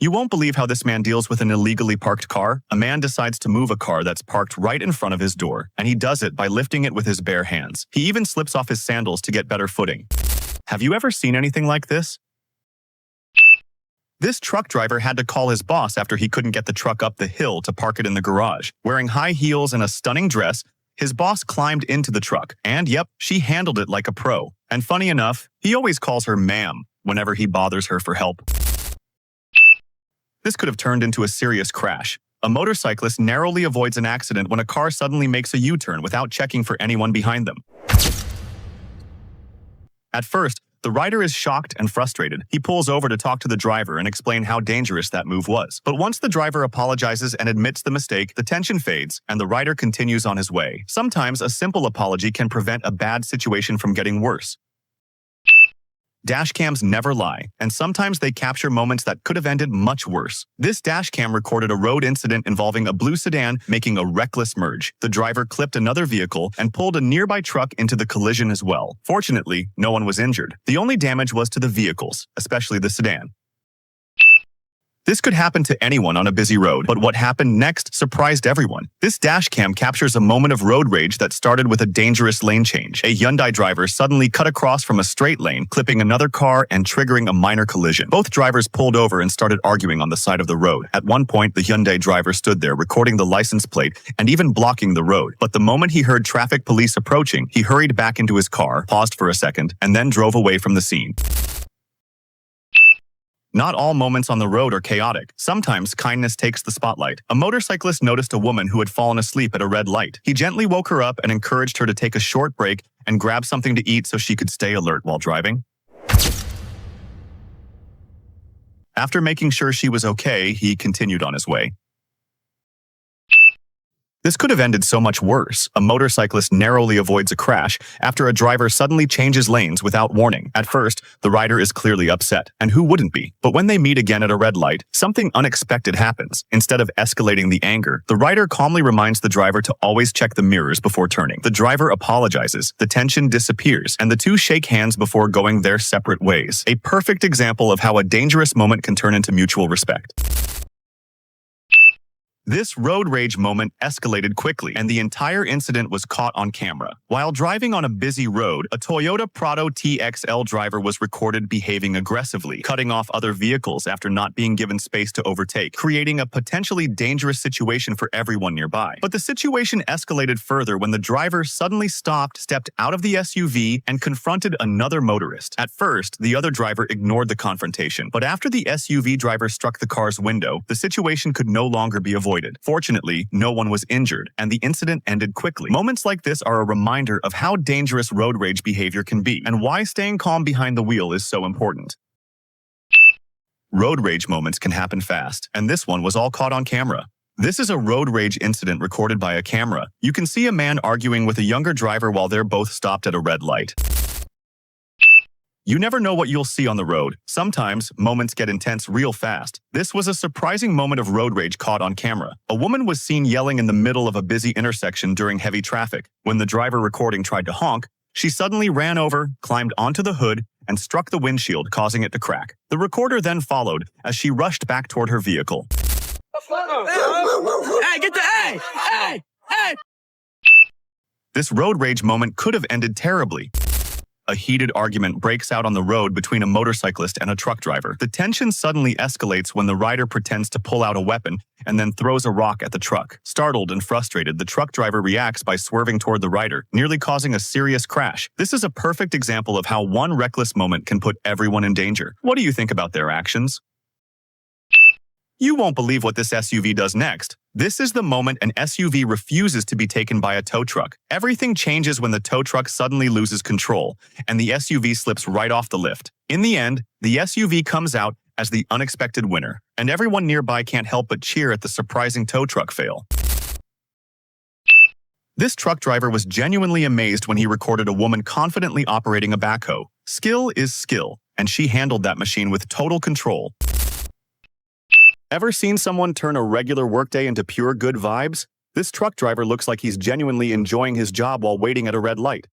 You won't believe how this man deals with an illegally parked car. A man decides to move a car that's parked right in front of his door, and he does it by lifting it with his bare hands. He even slips off his sandals to get better footing. Have you ever seen anything like this? This truck driver had to call his boss after he couldn't get the truck up the hill to park it in the garage. Wearing high heels and a stunning dress, his boss climbed into the truck, and yep, she handled it like a pro. And funny enough, he always calls her ma'am whenever he bothers her for help. This could have turned into a serious crash. A motorcyclist narrowly avoids an accident when a car suddenly makes a U-turn without checking for anyone behind them. At first, the rider is shocked and frustrated. He pulls over to talk to the driver and explain how dangerous that move was. But once the driver apologizes and admits the mistake, the tension fades and the rider continues on his way. Sometimes a simple apology can prevent a bad situation from getting worse. Dashcams never lie, and sometimes they capture moments that could have ended much worse. This dashcam recorded a road incident involving a blue sedan making a reckless merge. The driver clipped another vehicle and pulled a nearby truck into the collision as well. Fortunately, no one was injured. The only damage was to the vehicles, especially the sedan. This could happen to anyone on a busy road, but what happened next surprised everyone. This dashcam captures a moment of road rage that started with a dangerous lane change. A Hyundai driver suddenly cut across from a straight lane, clipping another car and triggering a minor collision. Both drivers pulled over and started arguing on the side of the road. At one point, the Hyundai driver stood there recording the license plate and even blocking the road. But the moment he heard traffic police approaching, he hurried back into his car, paused for a second, and then drove away from the scene. Not all moments on the road are chaotic. Sometimes kindness takes the spotlight. A motorcyclist noticed a woman who had fallen asleep at a red light. He gently woke her up and encouraged her to take a short break and grab something to eat so she could stay alert while driving. After making sure she was okay, he continued on his way. This could have ended so much worse. A motorcyclist narrowly avoids a crash after a driver suddenly changes lanes without warning. At first, the rider is clearly upset, and who wouldn't be? But when they meet again at a red light, something unexpected happens. Instead of escalating the anger, the rider calmly reminds the driver to always check the mirrors before turning. The driver apologizes, the tension disappears, and the two shake hands before going their separate ways. A perfect example of how a dangerous moment can turn into mutual respect. This road rage moment escalated quickly, and the entire incident was caught on camera. While driving on a busy road, a Toyota Prado TXL driver was recorded behaving aggressively, cutting off other vehicles after not being given space to overtake, creating a potentially dangerous situation for everyone nearby. But the situation escalated further when the driver suddenly stopped, stepped out of the SUV, and confronted another motorist. At first, the other driver ignored the confrontation, but after the SUV driver struck the car's window, the situation could no longer be avoided. Fortunately, no one was injured, and the incident ended quickly. Moments like this are a reminder of how dangerous road rage behavior can be, and why staying calm behind the wheel is so important. Road rage moments can happen fast, and this one was all caught on camera. This is a road rage incident recorded by a camera. You can see a man arguing with a younger driver while they're both stopped at a red light. You never know what you'll see on the road. Sometimes, moments get intense real fast. This was a surprising moment of road rage caught on camera. A woman was seen yelling in the middle of a busy intersection during heavy traffic. When the driver recording tried to honk, she suddenly ran over, climbed onto the hood, and struck the windshield, causing it to crack. The recorder then followed as she rushed back toward her vehicle. Hey, get the hey! This road rage moment could have ended terribly. A heated argument breaks out on the road between a motorcyclist and a truck driver. The tension suddenly escalates when the rider pretends to pull out a weapon and then throws a rock at the truck. Startled and frustrated, the truck driver reacts by swerving toward the rider, nearly causing a serious crash. This is a perfect example of how one reckless moment can put everyone in danger. What do you think about their actions? You won't believe what this SUV does next. This is the moment an SUV refuses to be taken by a tow truck. Everything changes when the tow truck suddenly loses control, and the SUV slips right off the lift. In the end, the SUV comes out as the unexpected winner, and everyone nearby can't help but cheer at the surprising tow truck fail. This truck driver was genuinely amazed when he recorded a woman confidently operating a backhoe. Skill is skill, and she handled that machine with total control. Ever seen someone turn a regular workday into pure good vibes? This truck driver looks like he's genuinely enjoying his job while waiting at a red light.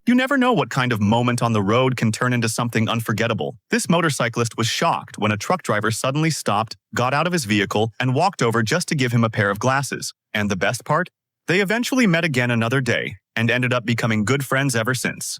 You never know what kind of moment on the road can turn into something unforgettable. This motorcyclist was shocked when a truck driver suddenly stopped, got out of his vehicle, and walked over just to give him a pair of glasses. And the best part? They eventually met again another day and ended up becoming good friends ever since.